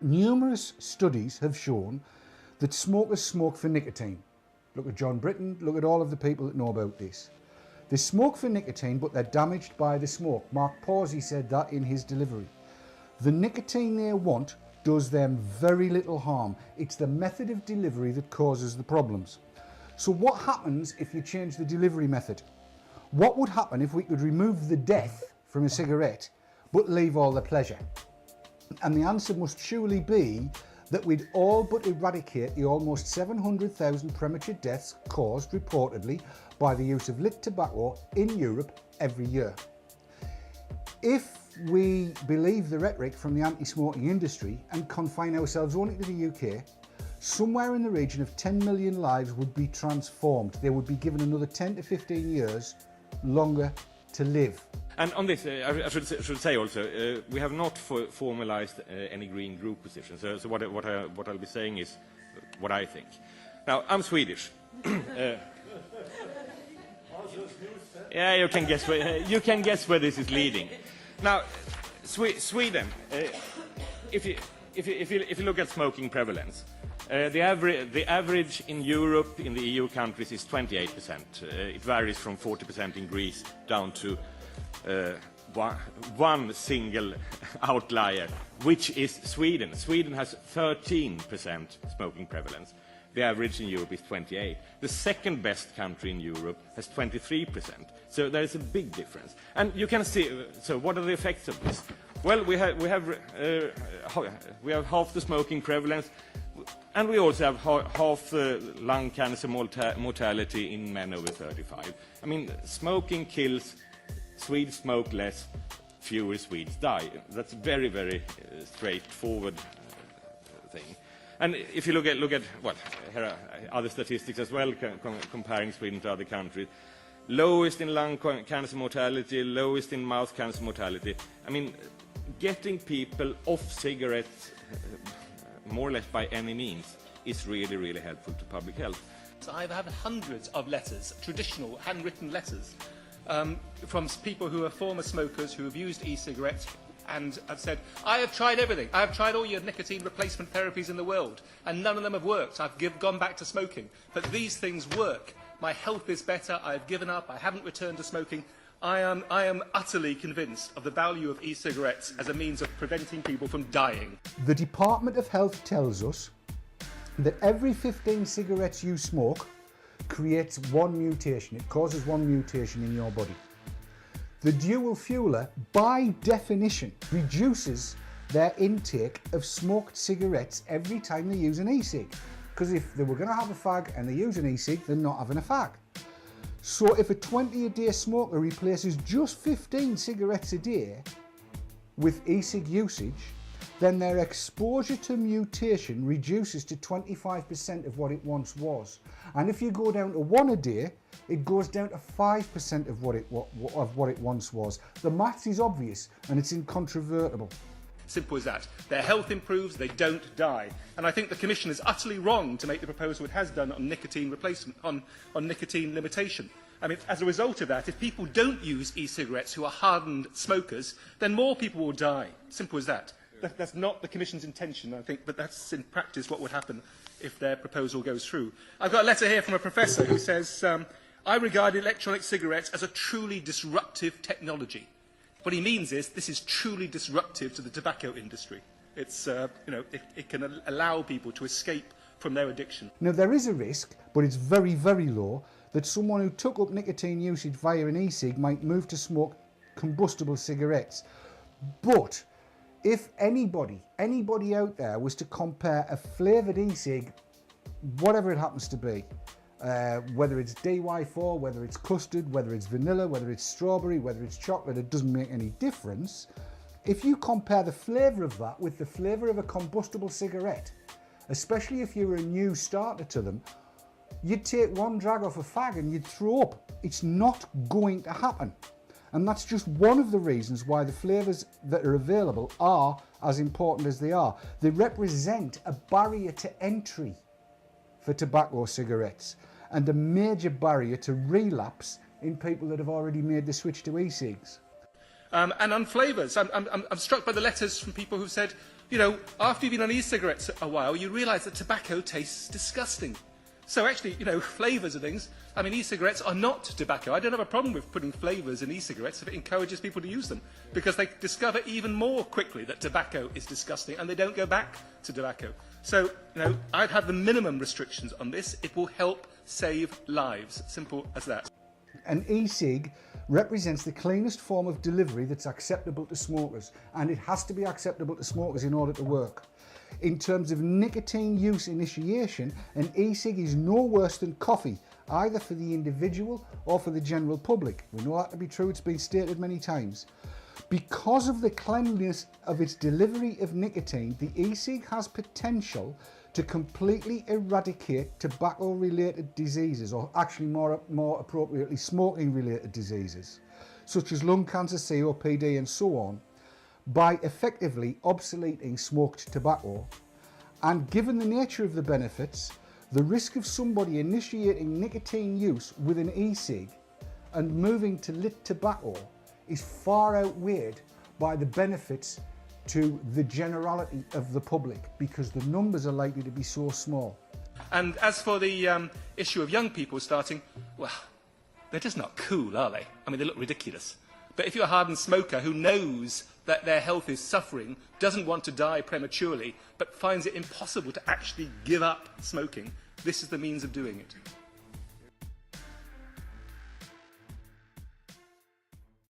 Numerous studies have shown that smokers smoke for nicotine. Look at John Britton, look at all of the people that know about this. They smoke for nicotine, but they're damaged by the smoke. Mark Pawsey said that in his delivery. The nicotine they want does them very little harm. It's the method of delivery that causes the problems. So what happens if you change the delivery method? What would happen if we could remove the death from a cigarette, but leave all the pleasure? And the answer must surely be that we'd all but eradicate the almost 700,000 premature deaths caused reportedly by the use of lit tobacco in Europe every year. If we believe the rhetoric from the anti-smoking industry and confine ourselves only to the UK, somewhere in the region of 10 million lives would be transformed. They would be given another 10 to 15 years longer to live. And on this, I should say also, we have not formalized any Green Group position. So what I'll be saying is what I think. Now, I'm Swedish. Yeah, you can guess where this is leading. Now, Sweden, if you look at smoking prevalence, the average in Europe, in the EU countries, is 28%. It varies from 40% in Greece down to one single outlier, which is Sweden. Sweden has 13% smoking prevalence. The average in Europe is 28%. The second best country in Europe has 23%. So there is a big difference. And you can see, so what are the effects of this? Well, we have half the smoking prevalence, and we also have half the lung cancer mortality in men over 35. I mean, smoking kills. Swedes smoke less, fewer Swedes die. That's a very, very straightforward thing. And if you look at well, here are other statistics as well, comparing Sweden to other countries. Lowest in lung cancer mortality, lowest in mouth cancer mortality. I mean, getting people off cigarettes, more or less by any means, is really, really helpful to public health. So I've had hundreds of letters, traditional handwritten letters, from people who are former smokers who have used e-cigarettes and have said, I have tried everything. I have tried all your nicotine replacement therapies in the world, and none of them have worked. I've gone back to smoking. But these things work. My health is better. I've given up. I haven't returned to smoking. I am utterly convinced of the value of e-cigarettes as a means of preventing people from dying. The Department of Health tells us that every 15 cigarettes you smoke creates one mutation. It causes one mutation in your body. The dual fueler, by definition, reduces their intake of smoked cigarettes every time they use an e-cig. Because if they were going to have a fag and they use an e-cig, they're not having a fag. So if a 20-a-day smoker replaces just 15 cigarettes a day with e-cig usage, then their exposure to mutation reduces to 25% of what it once was. And if you go down to one a day, it goes down to 5% of what it once was. The maths is obvious and it's incontrovertible. Simple as that. Their health improves, they don't die. And I think the Commission is utterly wrong to make the proposal it has done on nicotine replacement, on nicotine limitation. I mean, as a result of that, if people don't use e-cigarettes who are hardened smokers, then more people will die. Simple as that. That's not the Commission's intention, I think, but that's in practice what would happen if their proposal goes through. I've got a letter here from a professor who says, I regard electronic cigarettes as a truly disruptive technology. What he means is this is truly disruptive to the tobacco industry. It's, it can allow people to escape from their addiction. Now, there is a risk, but it's very, very low, that someone who took up nicotine usage via an e-cig might move to smoke combustible cigarettes. But if anybody out there was to compare a flavoured e-cig, whatever it happens to be, whether it's DY4, whether it's custard, whether it's vanilla, whether it's strawberry, whether it's chocolate, it doesn't make any difference. If you compare the flavour of that with the flavour of a combustible cigarette, especially if you're a new starter to them, you'd take one drag off a fag and you'd throw up. It's not going to happen. And that's just one of the reasons why the flavours that are available are as important as they are. They represent a barrier to entry for tobacco cigarettes and a major barrier to relapse in people that have already made the switch to e-cigs. And on flavours, I'm struck by the letters from people who said, you know, after you've been on e-cigarettes a while, you realise that tobacco tastes disgusting. So actually, you know, flavours of things, I mean, e-cigarettes are not tobacco. I don't have a problem with putting flavours in e-cigarettes if it encourages people to use them, because they discover even more quickly that tobacco is disgusting and they don't go back to tobacco. So, you know, I'd have the minimum restrictions on this. It will help save lives. Simple as that. An e-cig represents the cleanest form of delivery that's acceptable to smokers, and it has to be acceptable to smokers in order to work. In terms of nicotine use initiation, an e-cig is no worse than coffee, either for the individual or for the general public. We know that to be true, it's been stated many times. Because of the cleanliness of its delivery of nicotine, the e-cig has potential to completely eradicate tobacco-related diseases, or actually more appropriately, smoking-related diseases, such as lung cancer, COPD and so on, by effectively obsoleting smoked tobacco. And given the nature of the benefits, the risk of somebody initiating nicotine use with an e-cig and moving to lit tobacco is far outweighed by the benefits to the generality of the public, because the numbers are likely to be so small. And as for the issue of young people starting, well, they're just not cool, are they? I mean, they look ridiculous. But if you're a hardened smoker who knows that their health is suffering, doesn't want to die prematurely, but finds it impossible to actually give up smoking, this is the means of doing it.